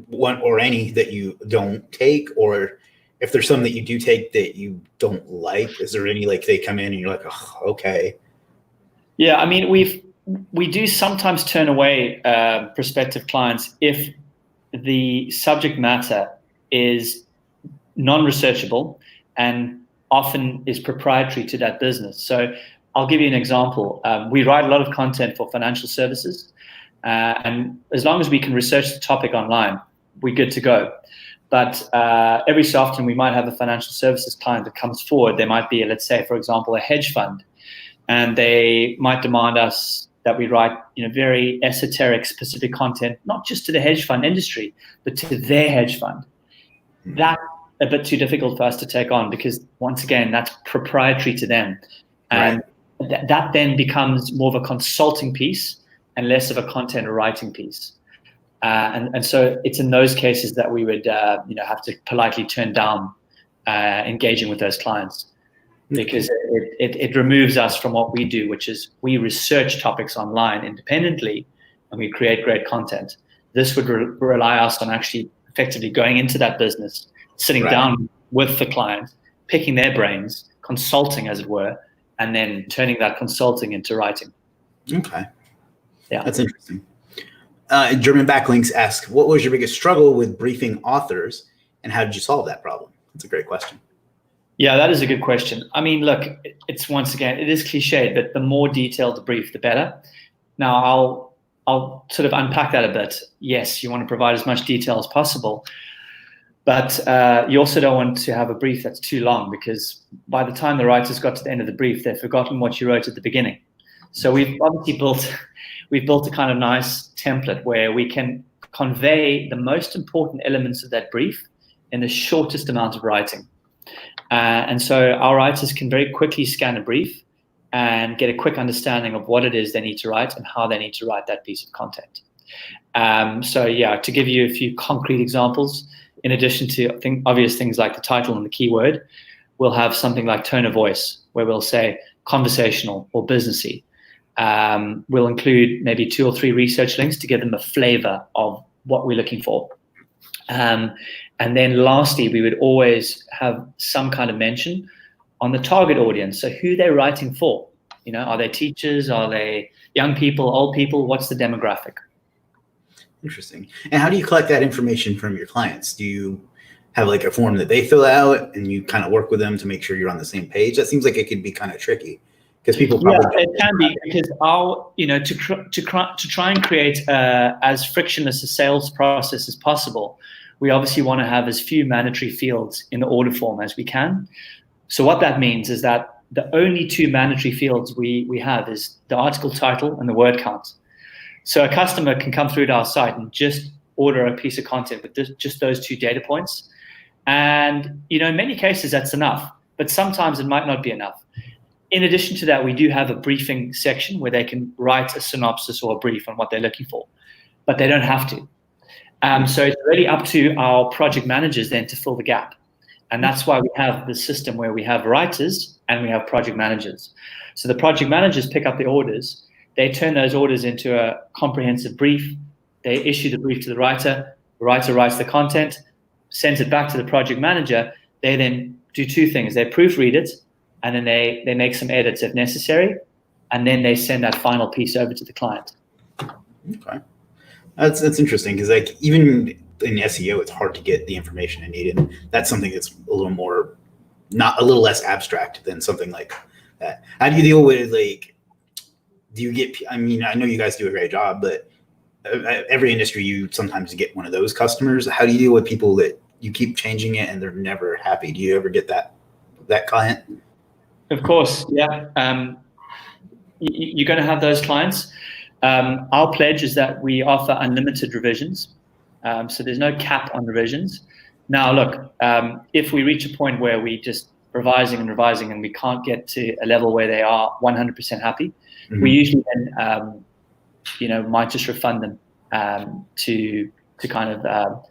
want, or any that you don't take, or if there's some that you do take that you don't like? Is there any, like, they come in and you're like, oh, okay? Yeah, I mean, we do sometimes turn away prospective clients if the subject matter is non-researchable and often is proprietary to that business. So I'll give you an example. We write a lot of content for financial services, and as long as we can research the topic online, we're good to go. But every so often we might have a financial services client that comes forward. There might be, let's say, for example, a hedge fund, and they might demand us that we write, very esoteric, specific content, not just to the hedge fund industry, but to their hedge fund. That's a bit too difficult for us to take on, because once again, that's proprietary to them. And that then becomes more of a consulting piece and less of a content writing piece. And so it's in those cases that we would have to politely turn down engaging with those clients, because it removes us from what we do, which is we research topics online independently and we create great content. This would rely us on actually effectively going into that business, sitting down with the client, picking their brains, consulting, as it were, and then turning that consulting into writing. Okay. Yeah. That's interesting. German Backlinks asks, what was your biggest struggle with briefing authors, and how did you solve that problem? That's a great question. Yeah, that is a good question. I mean, look, it's, once again, it is cliched, but the more detailed the brief, the better. Now, I'll sort of unpack that a bit. Yes, you want to provide as much detail as possible, but you also don't want to have a brief that's too long, because by the time the writers got to the end of the brief, they've forgotten what you wrote at the beginning. So we've obviously built a kind of nice template where we can convey the most important elements of that brief in the shortest amount of writing. And so our writers can very quickly scan a brief and get a quick understanding of what it is they need to write and how they need to write that piece of content. So yeah, to give you a few concrete examples, in addition to obvious things like the title and the keyword, we'll have something like tone of voice, where we'll say conversational or businessy. We'll include maybe 2 or 3 research links to give them a flavor of what we're looking for. And then lastly, we would always have some kind of mention on the target audience. So who they're writing for, are they teachers? Are they young people, old people? What's the demographic? Interesting. And how do you collect that information from your clients? Do you have like a form that they fill out and you kind of work with them to make sure you're on the same page? That seems like it could be kind of tricky because people probably it can be, because to try and create as frictionless a sales process as possible, we obviously want to have as few mandatory fields in the order form as we can. So what that means is that the only 2 mandatory fields we have is the article title and the word count. So a customer can come through to our site and just order a piece of content with just those 2 data points. And, in many cases that's enough, but sometimes it might not be enough. In addition to that, we do have a briefing section where they can write a synopsis or a brief on what they're looking for, but they don't have to. So it's really up to our project managers then to fill the gap. And that's why we have the system where we have writers and we have project managers. So the project managers pick up the orders. They turn those orders into a comprehensive brief. They issue the brief to the writer writes the content, sends it back to the project manager. They then do 2 things. They proofread it, and then they make some edits if necessary, and then they send that final piece over to the client. Okay. That's interesting, because like even in SEO, it's hard to get the information I need, and that's something that's a little less abstract than something like that. How do you deal with do you get? I mean, I know you guys do a great job, but every industry you sometimes get one of those customers. How do you deal with people that you keep changing it and they're never happy? Do you ever get that client? Of course, yeah. You're going to have those clients. Our pledge is that we offer unlimited revisions. So there's no cap on revisions. Now, look, if we reach a point where we just revising and we can't get to a level where they are 100% happy, we usually then, might just refund them to kind of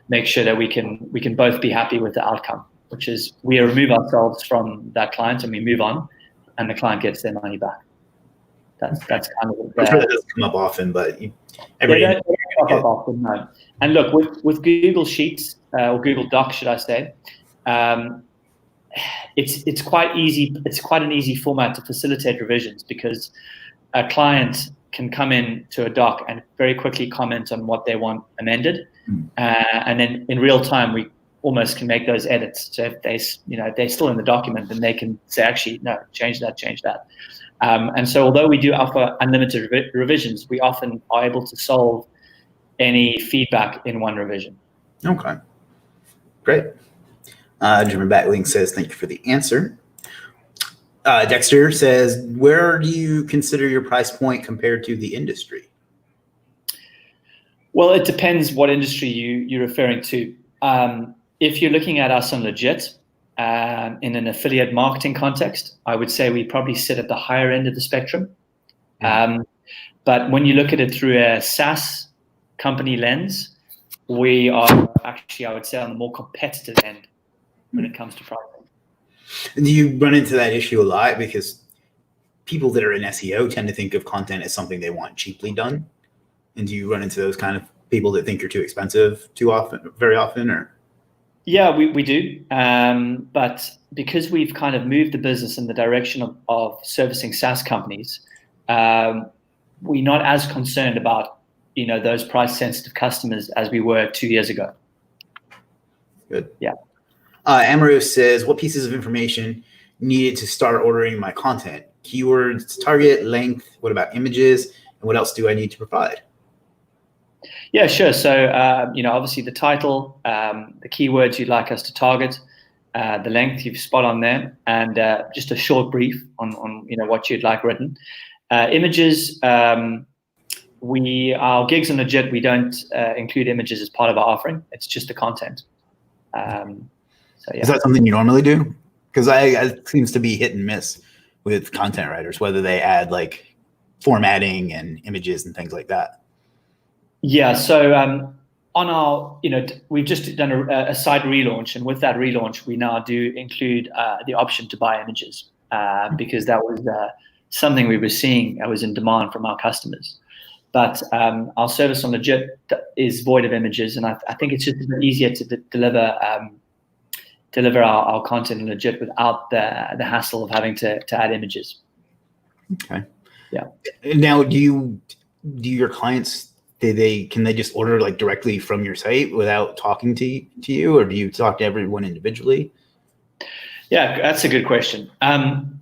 make sure that we can both be happy with the outcome, which is we remove ourselves from that client and we move on, and the client gets their money back. That's kind of. I'm sure that doesn't come up often, but they don't come up often, no. And look, with Google Sheets or Google Docs, should I say, it's quite easy. It's quite an easy format to facilitate revisions, because a client can come in to a doc and very quickly comment on what they want amended, and then in real time we almost can make those edits. So if they're still in the document, then they can say, actually, no, change that. And so although we do offer unlimited revisions, we often are able to solve any feedback in one revision. Okay, great. German Backlink says, thank you for the answer. Dexter says, where do you consider your price point compared to the industry? Well, it depends what industry you're referring to. If you're looking at us on Legiit, in an affiliate marketing context, I would say we probably sit at the higher end of the spectrum. But when you look at it through a SaaS company lens, we are actually, I would say, on the more competitive end when it comes to pricing. Do you run into that issue a lot? Because people that are in SEO tend to think of content as something they want cheaply done. And do you run into those kind of people that think you're too expensive very often, or? Yeah, we do. But because we've kind of moved the business in the direction of servicing SaaS companies, we're not as concerned about, those price sensitive customers as we were 2 years ago. Good. Yeah. Amaros says, what pieces of information needed to start ordering my content? Keywords, target, length, what about images, and what else do I need to provide? Yeah, sure. So, obviously the title, the keywords you'd like us to target, the length, you've spot on there, and just a short brief on what you'd like written. Images, our gigs on Legiit, we don't include images as part of our offering. It's just the content. So yeah. Is that something you normally do? Because it seems to be hit and miss with content writers, whether they add like formatting and images and things like that. Yeah. So on our, we've just done a site relaunch, and with that relaunch, we now do include the option to buy images because that was something we were seeing that was in demand from our customers. But our service on Legiit is void of images, and I think it's just a bit easier to deliver our content in Legiit without the hassle of having to add images. Okay. Yeah. Now, do your clients, can they just order like directly from your site without talking to you, or do you talk to everyone individually? Yeah, that's a good question.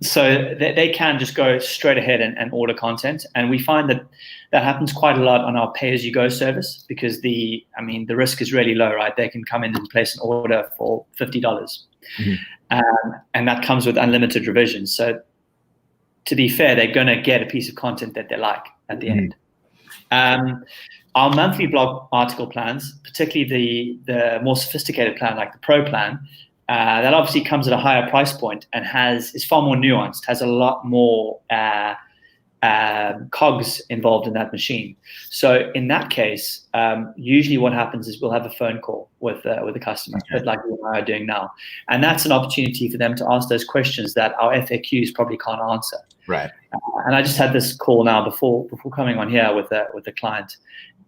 So they can just go straight ahead and order content, and we find that happens quite a lot on our pay-as-you-go service because the risk is really low, right? They can come in and place an order for $50, and that comes with unlimited revisions. So to be fair, they're going to get a piece of content that they like at the end. Our monthly blog article plans, particularly the more sophisticated plan like the Pro plan, that obviously comes at a higher price point and is far more nuanced, has a lot more cogs involved in that machine. So in that case, usually what happens is we'll have a phone call with the customer, but like you and I are doing now, and that's an opportunity for them to ask those questions that our FAQs probably can't answer. Right. And I just had this call now before coming on here with the client,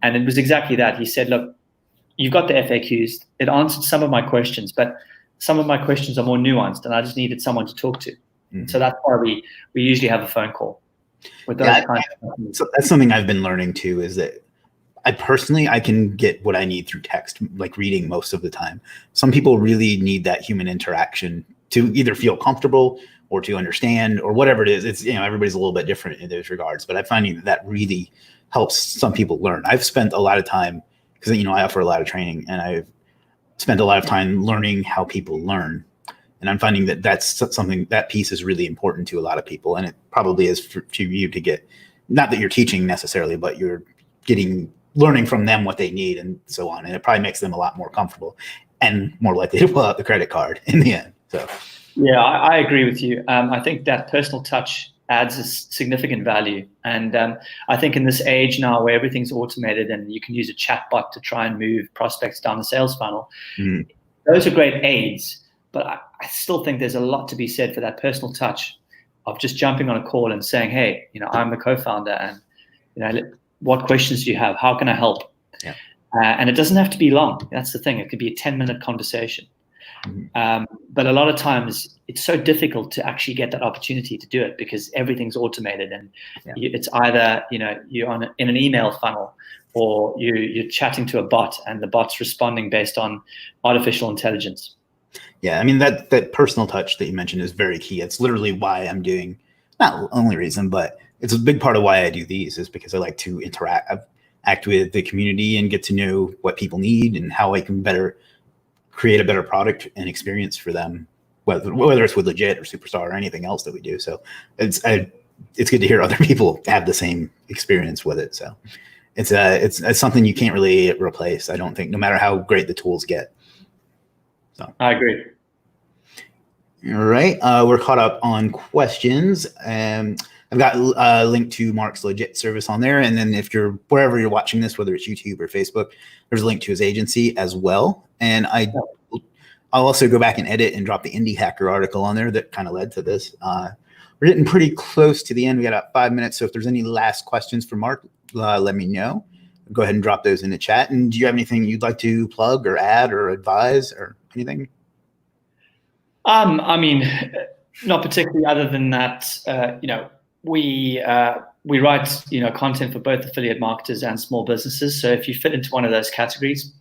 and it was exactly that. He said, "Look, you've got the FAQs. It answered some of my questions, but some of my questions are more nuanced, and I just needed someone to talk to." So that's why we usually have a phone call with those kinds of companies. So that's something I've been learning too, is that I can get what I need through text, like reading most of the time. Some people really need that human interaction to either feel comfortable or to understand or whatever it is. It's, everybody's a little bit different in those regards, but I'm finding that really helps some people learn. I've spent a lot of time because, I offer a lot of training, and I've spent a lot of time learning how people learn. And I'm finding that that's something, that piece is really important to a lot of people. And it probably is for you to get, not that you're teaching necessarily, but you're learning from them what they need and so on. And it probably makes them a lot more comfortable and more likely to pull out the credit card in the end. So, yeah, I agree with you. I think that personal touch adds a significant value. And I think in this age now where everything's automated and you can use a chat bot to try and move prospects down the sales funnel, those are great aids. But I still think there's a lot to be said for that personal touch of just jumping on a call and saying, "Hey, I'm the co-founder, and what questions do you have? How can I help?" Yeah. And it doesn't have to be long. That's the thing. It could be a 10-minute conversation. But a lot of times it's so difficult to actually get that opportunity to do it because everything's automated, and it's either you're in an email funnel or you're chatting to a bot, and the bot's responding based on artificial intelligence. Yeah, that personal touch that you mentioned is very key. It's literally why I'm doing, not the only reason, but it's a big part of why I do these, is because I like to act with the community and get to know what people need and how I can create a better product and experience for them, whether it's with Legiit or Superstar or anything else that we do. So it's good to hear other people have the same experience with it. So it's something you can't really replace, I don't think, no matter how great the tools get. So I agree. All right, we're caught up on questions. I've got a link to Mark's Legiit service on there, and then if you're wherever you're watching this, whether it's YouTube or Facebook, there's a link to his agency as well. And I'll also go back and edit and drop the Indie Hacker article on there that kind of led to this. We're getting pretty close to the end. We got about 5 minutes, so if there's any last questions for Mark, let me know. Go ahead and drop those in the chat. And do you have anything you'd like to plug or add or advise or anything? Not particularly, other than that, we write, content for both affiliate marketers and small businesses. So if you fit into one of those categories,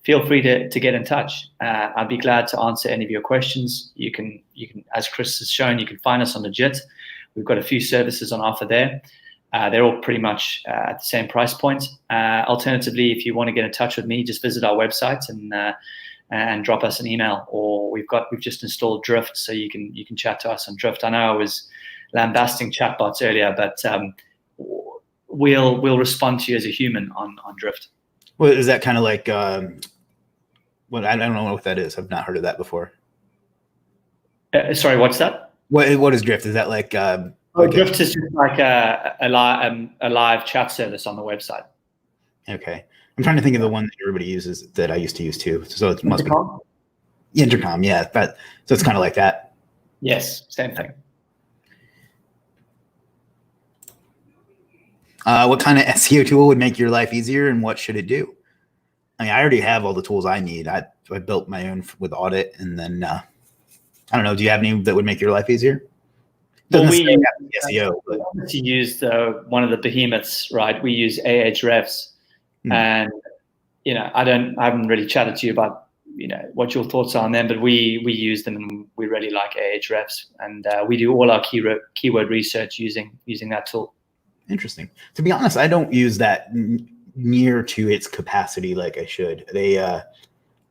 feel free to get in touch. I'd be glad to answer any of your questions. You can, as Chris has shown, you can find us on Legiit. We've got a few services on offer there. They're all pretty much at the same price point. Alternatively, if you want to get in touch with me, just visit our website and drop us an email. Or we've just installed Drift, so you can chat to us on Drift. I know I was lambasting chatbots earlier, but we'll respond to you as a human on Drift. Well, is that kind of like Well, I don't know what that is. I've not heard of that before. Sorry, what's that? What is Drift? Is that like? Drift is just like a live chat service on the website. Okay, I'm trying to think of the one that everybody uses that I used to use too. So it must Intercom? be Intercom. Yeah, so it's kind of like that. Yes, same thing. What kind of SEO tool would make your life easier, and what should it do? I mean, I already have all the tools I need. I built my own with Audit, and then I don't know. Do you have any that would make your life easier? Well, we SEO, but obviously use one of the behemoths, right? We use Ahrefs, and I haven't really chatted to you about what your thoughts are on them, but we use them and we really like Ahrefs, and we do all our keyword research using that tool. Interesting. To be honest, I don't use that near to its capacity like I should. I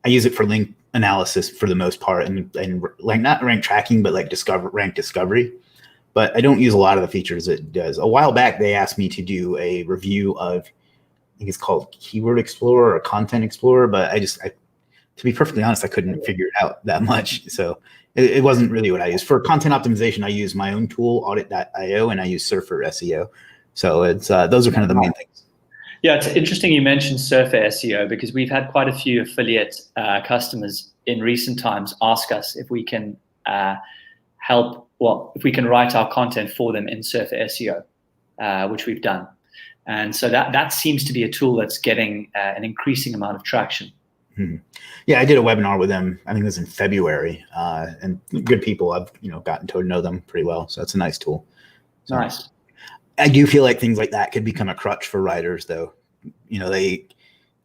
use it for link analysis for the most part, and like not rank tracking, but like rank discovery. But I don't use a lot of the features it does. A while back, they asked me to do a review of, I think it's called Keyword Explorer or Content Explorer, but to be perfectly honest, I couldn't figure it out that much. So it wasn't really what I use. For content optimization, I use my own tool, audit.io, and I use Surfer SEO. So it's those are kind of the main things. Yeah, it's interesting you mentioned Surfer SEO, because we've had quite a few affiliate customers in recent times ask us if we can if we can write our content for them in Surfer SEO, which we've done. And so that seems to be a tool that's getting an increasing amount of traction. Mm-hmm. Yeah, I did a webinar with them. I think it was in February, and good people. I've gotten to know them pretty well, so it's a nice tool. So nice. I do feel like things like that could become a crutch for writers, though. They,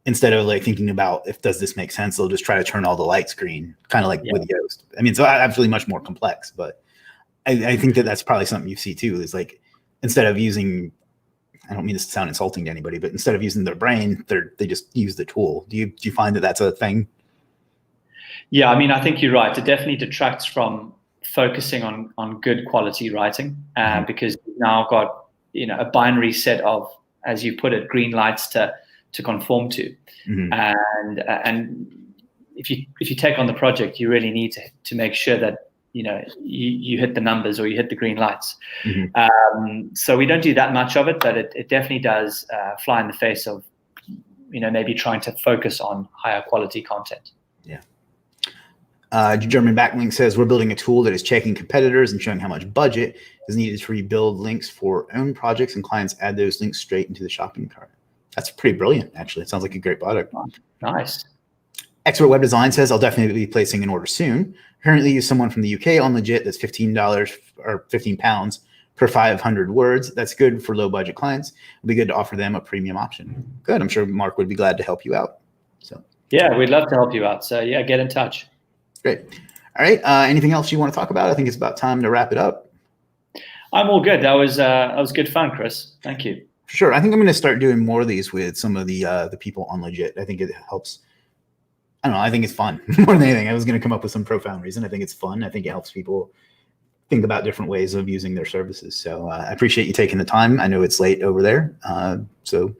instead of like thinking about does this make sense, they'll just try to turn all the lights green, kind of like with Yoast. I mean, it's absolutely much more complex, but I think that's probably something you see too. Is like instead of using, I don't mean this to sound insulting to anybody, but instead of using their brain, they just use the tool. Do you find that that's a thing? Yeah, I mean, I think you're right. It definitely detracts from focusing on good quality writing, because you've now got a binary set of, as you put it, green lights to conform to, and if you take on the project, you really need to make sure that you hit the numbers or you hit the green lights. So we don't do that much of it, but it definitely does fly in the face of maybe trying to focus on higher quality content. Yeah. German Backlink says we're building a tool that is checking competitors and showing how much budget is needed to rebuild links for own projects, and clients add those links straight into the shopping cart. That's pretty brilliant, actually. It sounds like a great product. Nice. Expert Web Design says I'll definitely be placing an order soon. Currently use someone from the UK on Legiit that's $15 or £15 per 500 words. That's good for low budget clients. It'll be good to offer them a premium option. Good. I'm sure Mark would be glad to help you out. So yeah, we'd love to help you out. So yeah, get in touch. Great. All right. Anything else you want to talk about? I think it's about time to wrap it up. I'm all good. That was good fun, Chris. Thank you. Sure. I think I'm going to start doing more of these with some of the people on Legiit. I think it helps. I don't know. I think it's fun more than anything. I was going to come up with some profound reason. I think it's fun. I think it helps people think about different ways of using their services. So I appreciate you taking the time. I know it's late over there. So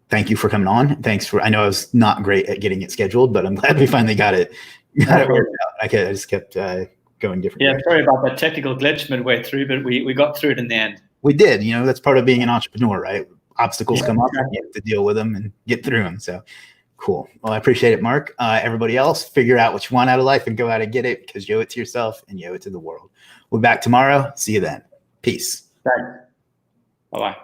thank you for coming on. I know I was not great at getting it scheduled, but I'm glad we finally got it worked out. I just kept going different. Yeah, sorry about that technical glitch midway through, but we got through it in the end. We did. That's part of being an entrepreneur, right? Obstacles come up, and you have to deal with them and get through them. So cool. Well, I appreciate it, Mark. Everybody else, figure out what you want out of life and go out and get it, because you owe it to yourself and you owe it to the world. We'll be back tomorrow. See you then. Peace. Thanks. Bye-bye.